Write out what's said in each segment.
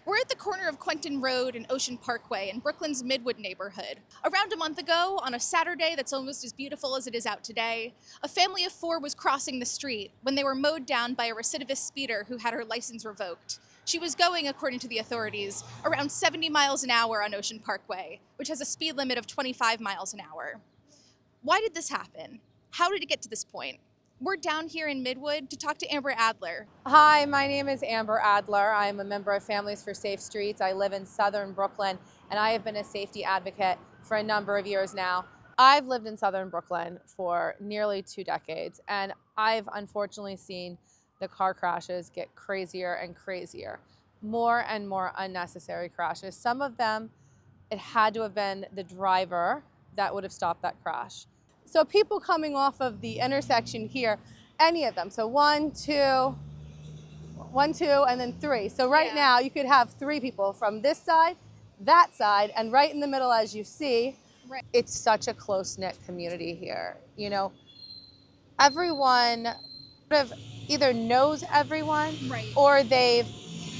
We're at the corner of Quentin Road and Ocean Parkway in Brooklyn's Midwood neighborhood. Around a month ago, on a Saturday that's almost as beautiful as it is out today, a family of four was crossing the street when they were mowed down by a recidivist speeder who had her license revoked. She was going, according to the authorities, around 70 miles an hour on Ocean Parkway, which has a speed limit of 25 miles an hour. Why did this happen? How did it get to this point? We're down here in Midwood to talk to Amber Adler. Hi, my name is Amber Adler. I'm a member of Families for Safe Streets. I live in southern Brooklyn, and I have been a safety advocate for a number of years now. I've lived in southern Brooklyn for nearly 2 decades, and I've unfortunately seen the car crashes get crazier and crazier. More and more unnecessary crashes. Some of them, it had to have been the driver that would have stopped that crash. So people coming off of the intersection here, any of them. So 1, 2, and then 3. So right now you could have 3 people from this side, that side, and right in the middle, as you see. Right. It's such a close-knit community here. You know, everyone sort of either knows everyone, Right. or they've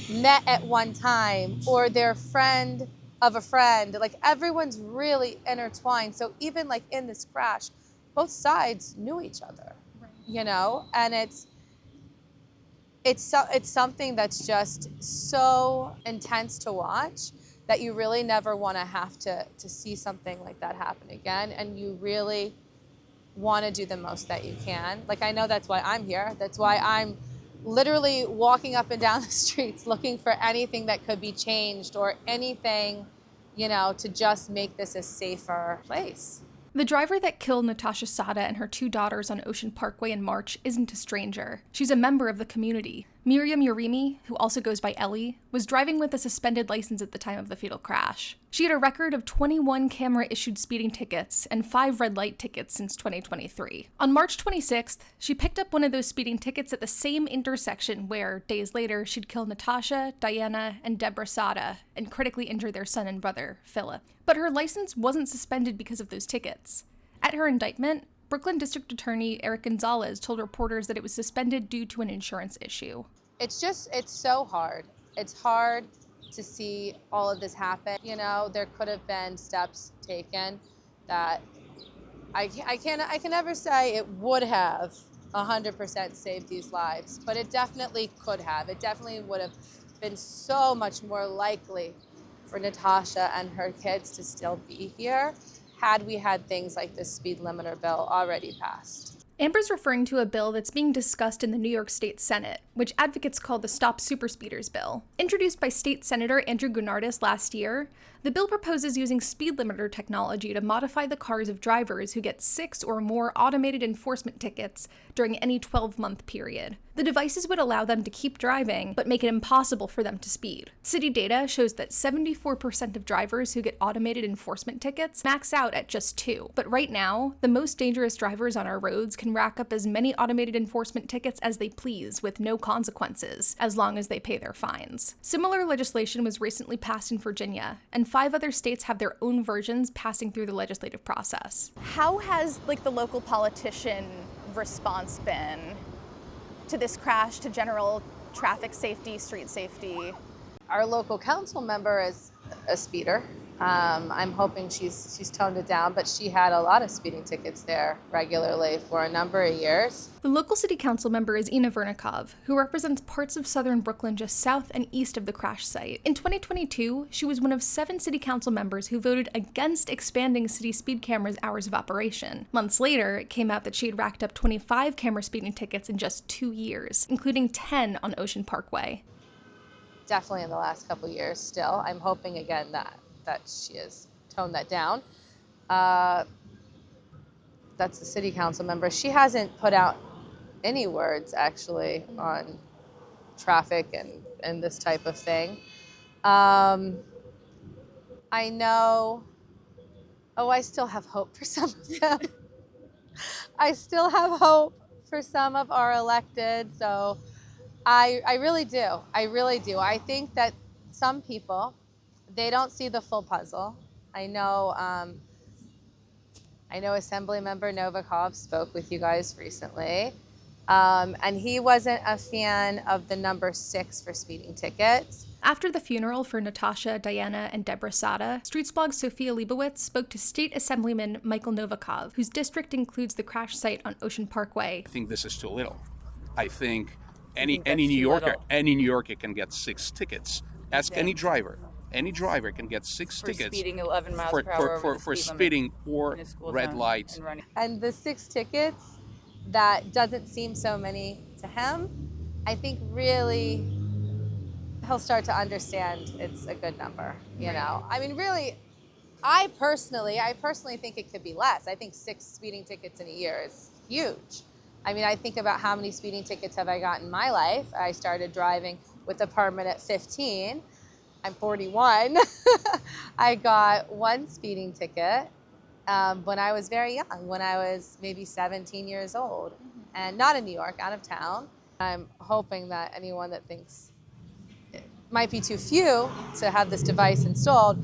met at one time, or they're friend of a friend. Like, everyone's really intertwined. So even like in this crash, both sides knew each other, Right. you know, and it's something that's just so intense to watch that you really never want to have to see something like that happen again. And you really want to do the most that you can. Like, I know that's why I'm here. That's why I'm literally walking up and down the streets looking for anything that could be changed or anything, you know, to just make this a safer place. The driver that killed Natasha Sada and her 2 daughters on Ocean Parkway in March isn't a stranger. She's a member of the community. Miriam Yarimi, who also goes by Ellie, was driving with a suspended license at the time of the fatal crash. She had a record of 21 camera-issued speeding tickets and 5 red light tickets since 2023. On March 26th, she picked up one of those speeding tickets at the same intersection where, days later, she'd killed Natasha, Diana, and Deborah Sada and critically injured their son and brother, Philip. But her license wasn't suspended because of those tickets. At her indictment, Brooklyn District Attorney Eric Gonzalez told reporters that it was suspended due to an insurance issue. It's so hard. It's hard to see all of this happen. You know, there could have been steps taken that I can never say it would have 100% saved these lives, but it definitely could have. It definitely would have been so much more likely for Natasha and her kids to still be here had we had things like this speed limiter bill already passed. Amber's referring to a bill that's being discussed in the New York State Senate, which advocates call the Stop Superspeeders bill. Introduced by State Senator Andrew Gounardes last year, the bill proposes using speed limiter technology to modify the cars of drivers who get 6 or more automated enforcement tickets during any 12-month period. The devices would allow them to keep driving, but make it impossible for them to speed. City data shows that 74% of drivers who get automated enforcement tickets max out at just 2. But right now, the most dangerous drivers on our roads can rack up as many automated enforcement tickets as they please with no consequences, as long as they pay their fines. Similar legislation was recently passed in Virginia, and 5 other states have their own versions passing through the legislative process. How has the local politician response been to this crash, to general traffic safety, street safety? Our local council member is a speeder. I'm hoping she's toned it down, but she had a lot of speeding tickets there regularly for a number of years. The local city council member is Ina Vernikov, who represents parts of southern Brooklyn just south and east of the crash site. In 2022, she was one of 7 city council members who voted against expanding city speed cameras' hours of operation. Months later, it came out that she had racked up 25 camera speeding tickets in just 2 years, including 10 on Ocean Parkway. Definitely in the last couple years still. I'm hoping again that she has toned that down. That's the city council member. She hasn't put out any words actually on traffic and this type of thing. I know, I still have hope for some of them. I still have hope for some of our elected, so I really do. I really do. I think that some people, they don't see the full puzzle. I know Assemblymember Novikov spoke with you guys recently, and he wasn't a fan of the number 6 for speeding tickets. After the funeral for Natasha, Diana, and Deborah Sada, Streetsblog's Sophia Leibowitz spoke to State Assemblyman Michael Novikov, whose district includes the crash site on Ocean Parkway. I think this is too little. I think any New Yorker can get 6 tickets. Ask any driver. Any driver can get 6 tickets speeding 11 miles per hour for speeding or red lights. And the 6 tickets, that doesn't seem so many to him. I think really he'll start to understand it's a good number, you know. I mean, really, I personally think it could be less. I think 6 speeding tickets in a year is huge. I mean, I think about how many speeding tickets have I got in my life. I started driving with a permit at 15. I'm 41. I got 1 speeding ticket when I was very young, when I was maybe 17 years old, and not in New York, out of town. I'm hoping that anyone that thinks it might be too few to have this device installed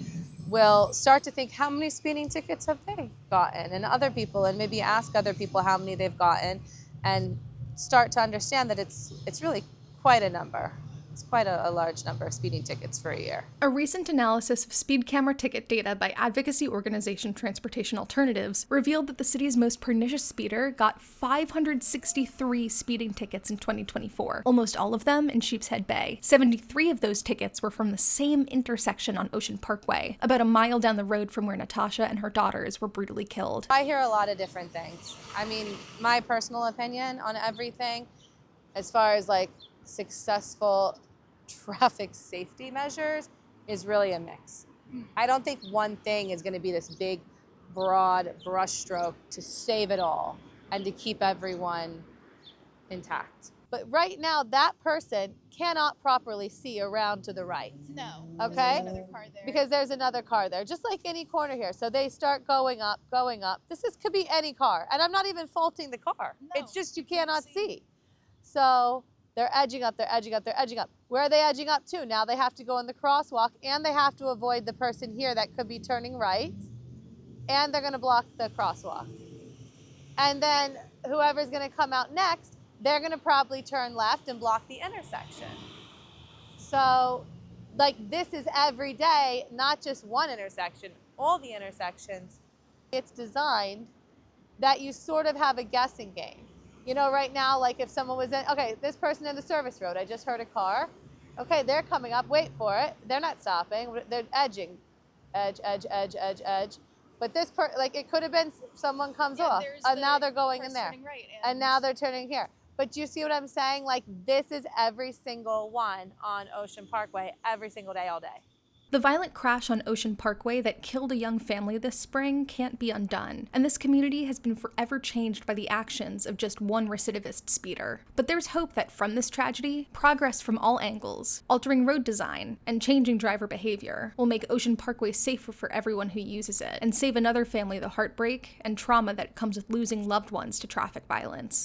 will start to think, how many speeding tickets have they gotten? And other people, and maybe ask other people how many they've gotten, and start to understand that it's really quite a number. It's quite a large number of speeding tickets for a year. A recent analysis of speed camera ticket data by advocacy organization Transportation Alternatives revealed that the city's most pernicious speeder got 563 speeding tickets in 2024, almost all of them in Sheepshead Bay. 73 of those tickets were from the same intersection on Ocean Parkway, about a mile down the road from where Natasha and her daughters were brutally killed. I hear a lot of different things. I mean, my personal opinion on everything, as far as like successful traffic safety measures, is really a mix. I don't think one thing is going to be this big, broad brushstroke to save it all and to keep everyone intact. But right now, that person cannot properly see around to the right. No. Okay? There's another car there. Because there's another car there, just like any corner here. So they start going up. Could be any car. And I'm not even faulting the car. No, it's just you cannot see. So they're edging up. Where are they edging up to? Now they have to go in the crosswalk, and they have to avoid the person here that could be turning right, and they're going to block the crosswalk. And then whoever's going to come out next, they're going to probably turn left and block the intersection. So, like, this is every day, not just one intersection, all the intersections. It's designed that you sort of have a guessing game. You know, right now, like if someone was in, okay, this person in the service road, I just heard a car. Okay, they're coming up, wait for it. They're not stopping, they're edging. Edge. But this like it could have been someone comes off, and now they're going in there. Right, and now they're turning here. But do you see what I'm saying? Like, this is every single one on Ocean Parkway, every single day, all day. The violent crash on Ocean Parkway that killed a young family this spring can't be undone, and this community has been forever changed by the actions of just one recidivist speeder. But there's hope that from this tragedy, progress from all angles, altering road design, and changing driver behavior will make Ocean Parkway safer for everyone who uses it, and save another family the heartbreak and trauma that comes with losing loved ones to traffic violence.